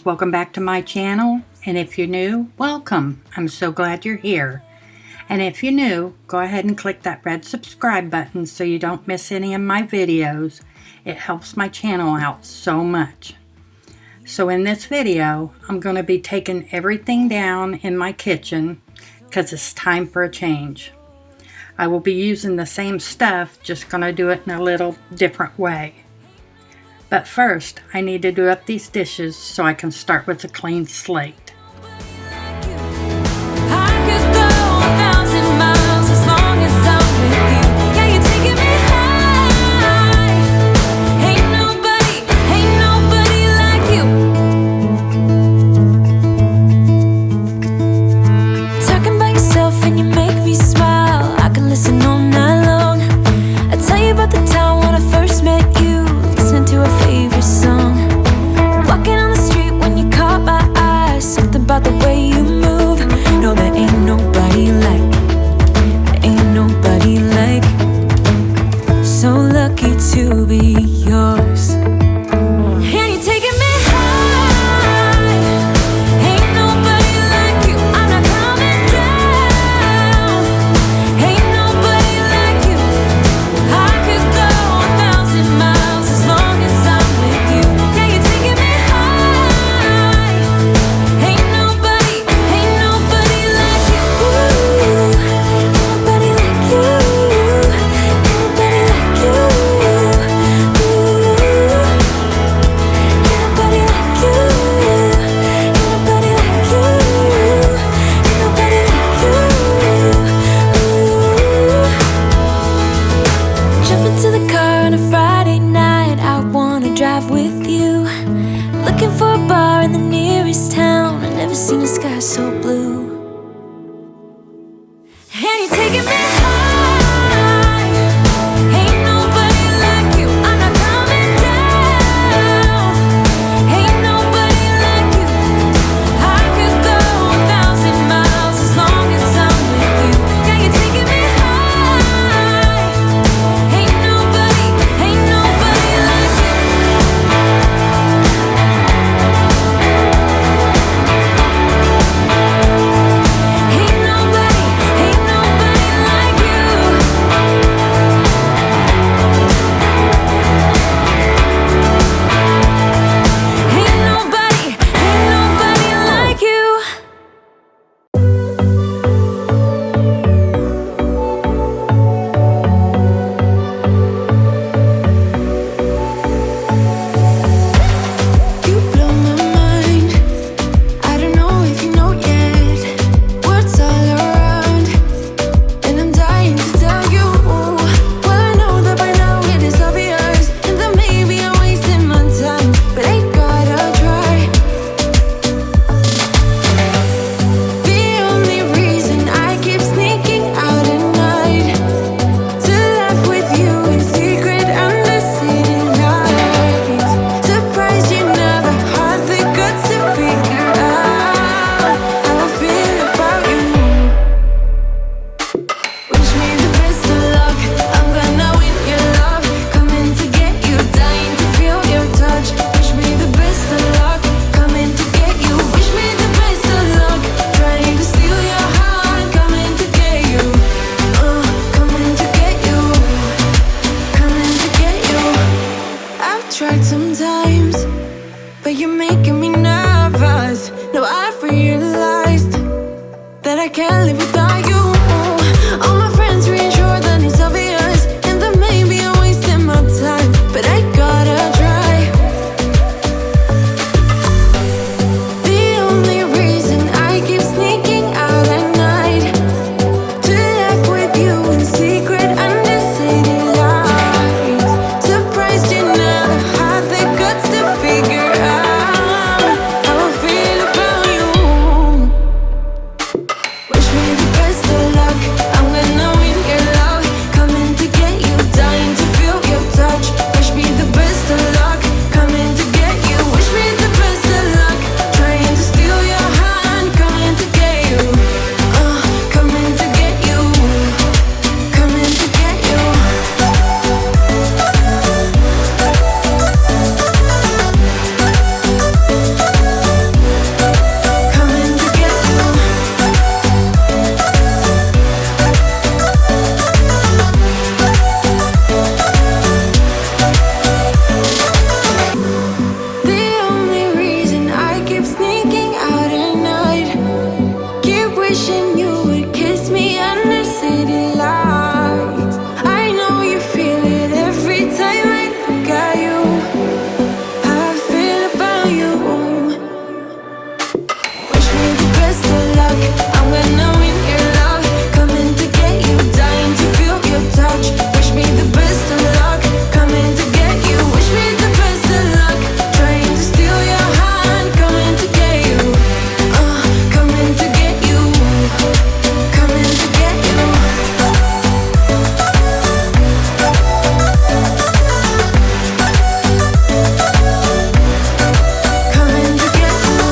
welcome back to my channel, and if you're new, welcome. I'm so glad you're here. And if you're new, go ahead and click that red subscribe button so you don't miss any of my videos. It helps my channel out so much. So in this video, I'm going to be taking everything down in my kitchen because it's time for a change. I will be using the same stuff, just going to do it in a little different way. But first, I need to do up these dishes so I can start with a clean slate. To be yours, and you're taking me high. Ain't nobody like you. I'm not coming down. Ain't nobody like you. I could go 1,000 miles as long as I'm with you. Yeah, you're taking me high. Ain't nobody like you. Ain't nobody like you. Ain't nobody like you. Drive with you, looking for a bar in the nearest town. I've never seen a sky so blue. And you're taking me high. Ain't nobody like you. I'm not coming down. Ain't nobody like you. I could go 1,000 miles as long as I'm with you. Yeah, you're taking me high. Ain't nobody like you. Tried sometimes, but you're making me nervous. Now I've realized that I can't live without you. All my friends reassure that it's obvious, and that maybe I'm wasting my time, but I gotta try. The only reason I keep sneaking out at night to laugh with you in secret under city lights. Surprised you never had the guts to figure out how I feel about you. Wish me the wishing you would kiss me under city lights. I know you feel it every time I look at you. How I feel about you. Wish me the best of luck. I'm gonna win your love. Coming to get you, dying to feel your touch. Wish me the best of luck. Coming to get you. Wish me the best of luck. Trying to steal your hand. Coming to get you. Coming to get you. Coming to get you. Coming to get you.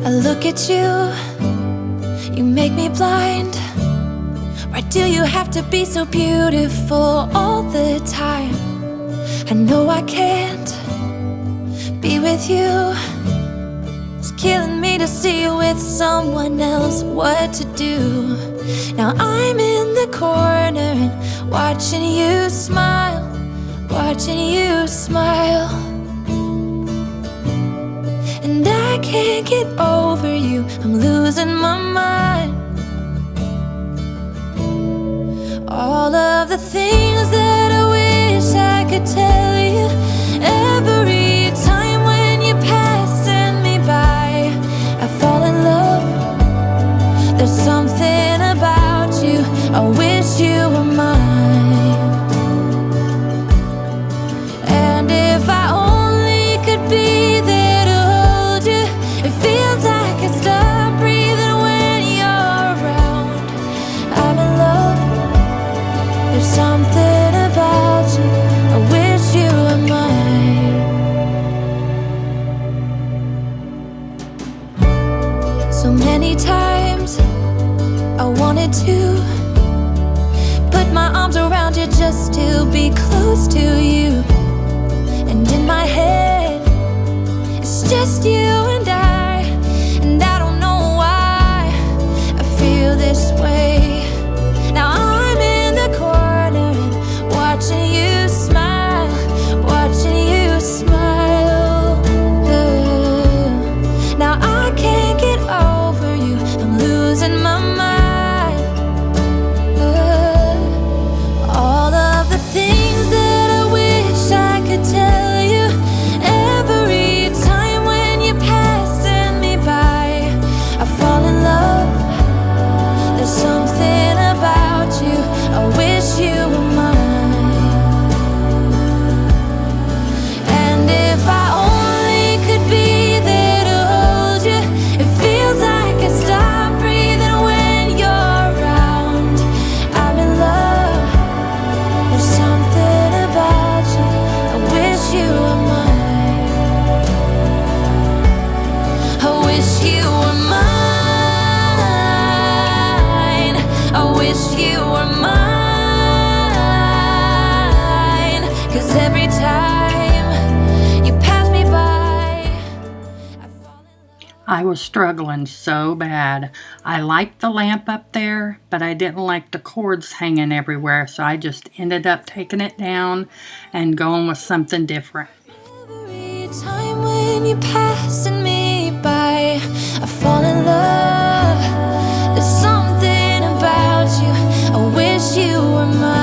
I look at you, you make me blind. Why do you have to be so beautiful all the time? I know I can't be with you. It's killing me to see you with someone else. What to do? Now I'm in the corner and watching you smile, watching you smile. And I can't get over you, I'm losing my mind. All of the things that I wish I could tell you. Every time when you're passing me by, I fall in love. There's something about you, I wish you were mine. And if I only could be there to hold you, it feels like I stop breathing when you're around. I'm in love. There's something about you, I wish you were mine. So many times I wanted to put my arms around you just to be close to you. And in my head, it's just you and I don't know why I feel this way. Now I'm in the corner and watching you smile, watching you smile. Now I can't get over you, I'm losing my mind. All of the things that I wish I could tell you. Every time when you're passing me by, I fall in love. There's something about you, I wish you were mine. And if I only could be there to hold you, it feels like I stop breathing when you're around. I'm in love. There's something about you, I wish you were mine. I wish you were mine. I wish you were mine. 'Cause every time you pass me by, I fall in love. I was struggling so bad. I liked the lamp up there, but I didn't like the cords hanging everywhere, so I just ended up taking it down and going with something different. Every time when you're passing me by, I fall in love. There's something about you, I wish you were mine.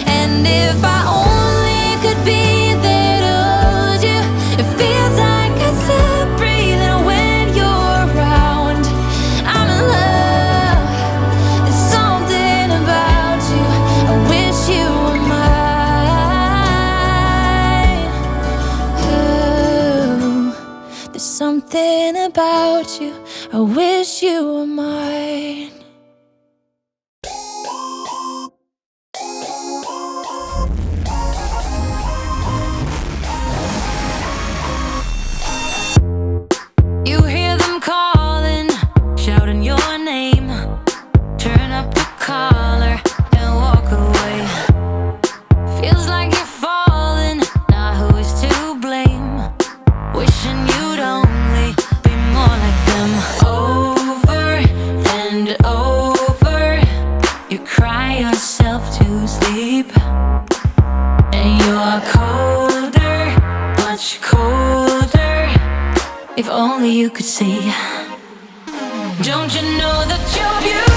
And if I only could be there to hold you, it feels like I stop breathing when you're around. I'm in love. There's something about you, I wish you were mine. Oh, there's something about you, I wish you were mine. You hear them calling, shouting your name. Turn up the collar and walk away. Feels only you could see. Don't you know that you're beautiful,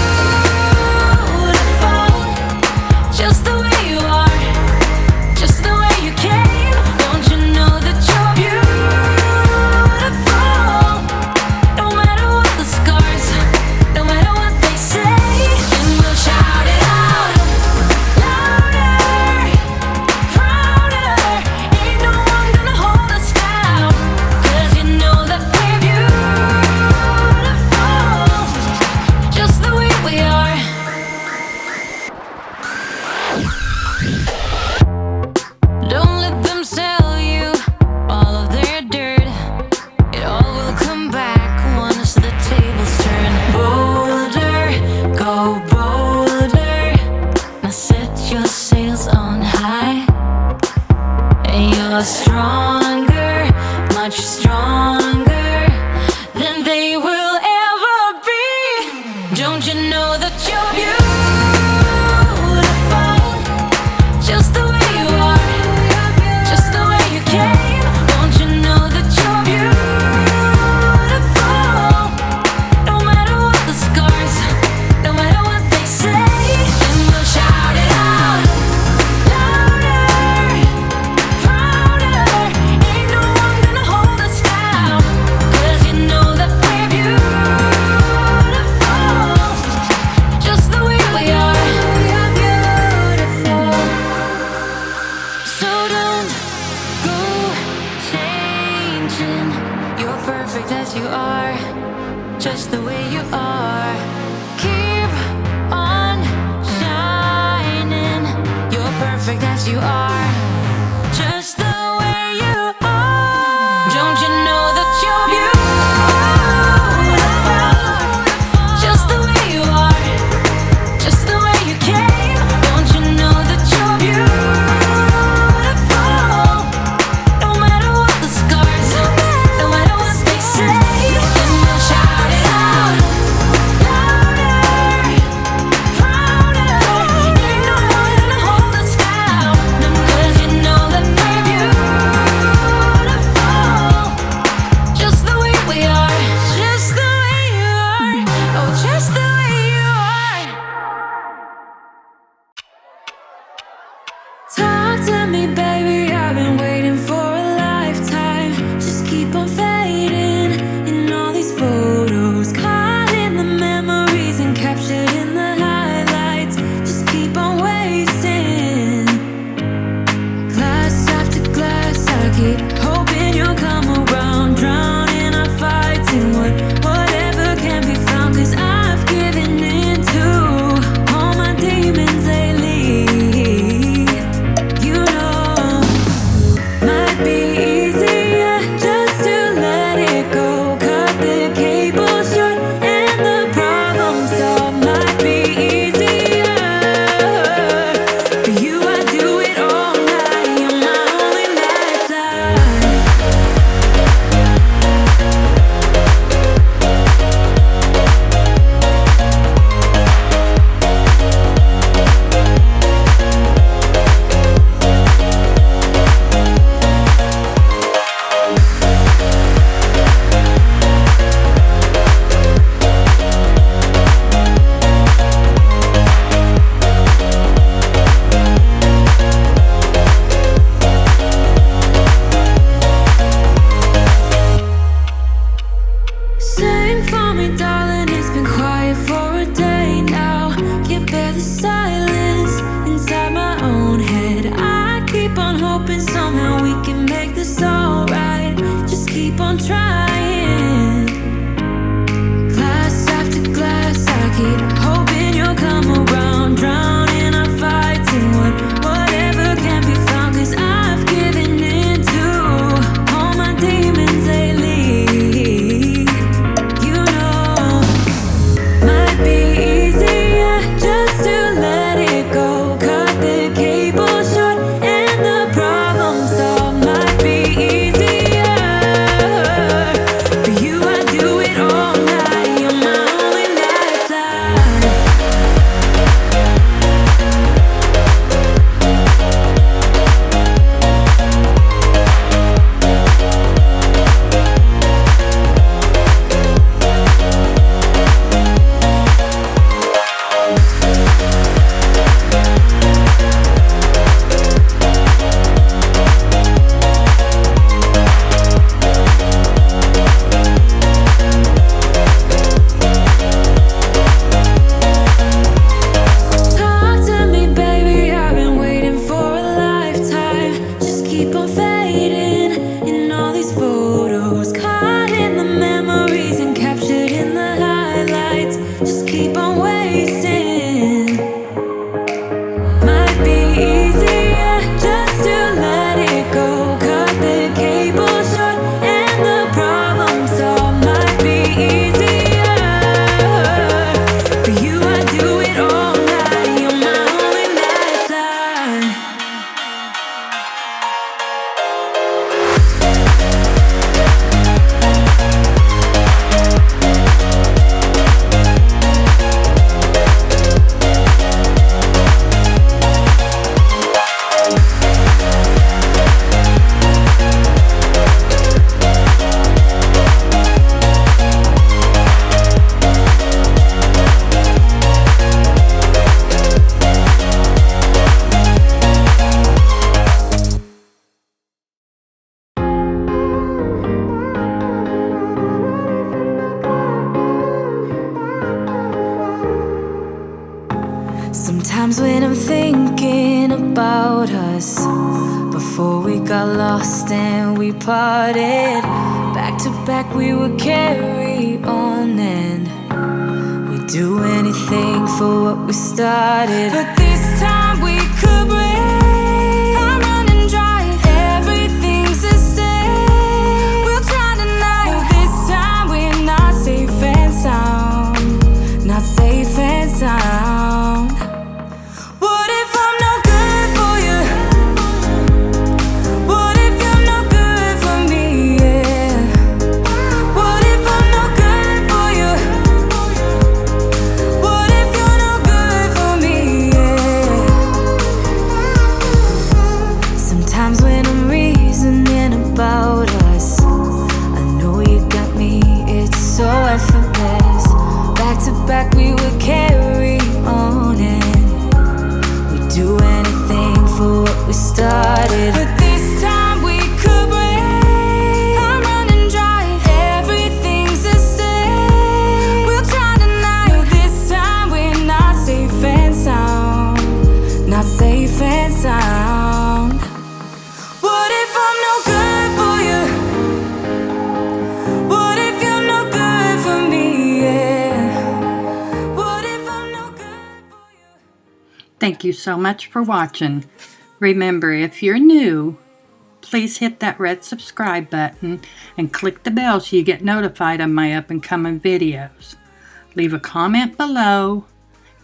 just the way you are, just the way you came. Don't you know that you're beautiful, no matter what the scars, no matter what they say. And we'll shout it out louder, prouder. Ain't no one gonna hold us down, 'cause you know that we're beautiful, just the way we are. Don't let them sell you all of their dirt. It all will come back once the tables turn. Bolder, go bolder. Now set your sails on high. And you're stronger, much stronger than they will ever be. Don't you know that you're beautiful, just the way you are, just the way you came. Don't you know that you're beautiful, no matter what the scars, no matter what they say. And we'll shout it out louder, prouder. Ain't no one gonna hold us down, 'cause you know that we're beautiful, just the way we are. We're beautiful. So don't go changing. You're perfect as you are, just the way you are. Keep on shining. You're perfect as you are, just the way you are. Don't you know that you're beautiful, just the way you are, just the way you came. Don't you know that you're beautiful, no matter what the scars, no matter what they say. And we'll shout it out louder, prouder. Ain't no one gonna hold us down, 'cause you know that we're beautiful, just the way we are, just the way you are, oh, just the way you are. Talk to me, baby, I've been waiting for a lifetime. Just keep on fading in all these photos, caught in the memories and captured in the highlights. Just keep on wasting glass after glass. I keep hoping you'll come around, drown in our fights and whatever can be found. 'Cause I've given in to all my demons lately. You know, might be easier just to let it go, cut the cable short and the problem solved. Might be easier for you. I do it all night. You're my only lifeline. Sing for me, darling, it's been quiet for a day now. Can't bear the silence inside my own head. I keep on hoping somehow we can make this alright. Just keep on trying. Glass after glass, I keep hoping you'll come around, drown in our fights and whatever can be found. 'Cause I've given in to all my demons lately. You know, might be easier just to let it go, cut the cable short and the problem solved. Might be easier for you. I do it all night. You're my only lifeline. before we got lost and we parted. Back to back we would carry on and we'd do anything for what we started. But this time we could break. I'm running dry, everything's the same. We'll try tonight, but this time we're not safe and sound. Not safe and sound. What if I'm no good for you? What if you're no good for me? Yeah. What if I'm no good for you? What if you're no good for me? Yeah. Sometimes when I'm reasoning about us, I know you got me, it's so effortless. Back to back we would carry on and we'd do anything for what we started. But this time we could break. I'm running dry, everything's the same. We'll try tonight, but this time we're not safe and sound. Not safe and sound. What if I'm no good for you? What if you're no good for me? Yeah. What if I'm no good for you? Thank you so much for watching. Remember, if you're new, please hit that red subscribe button and click the bell so you get notified of my up and coming videos. Leave a comment below,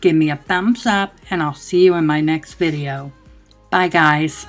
give me a thumbs up, and I'll see you in my next video. Bye guys.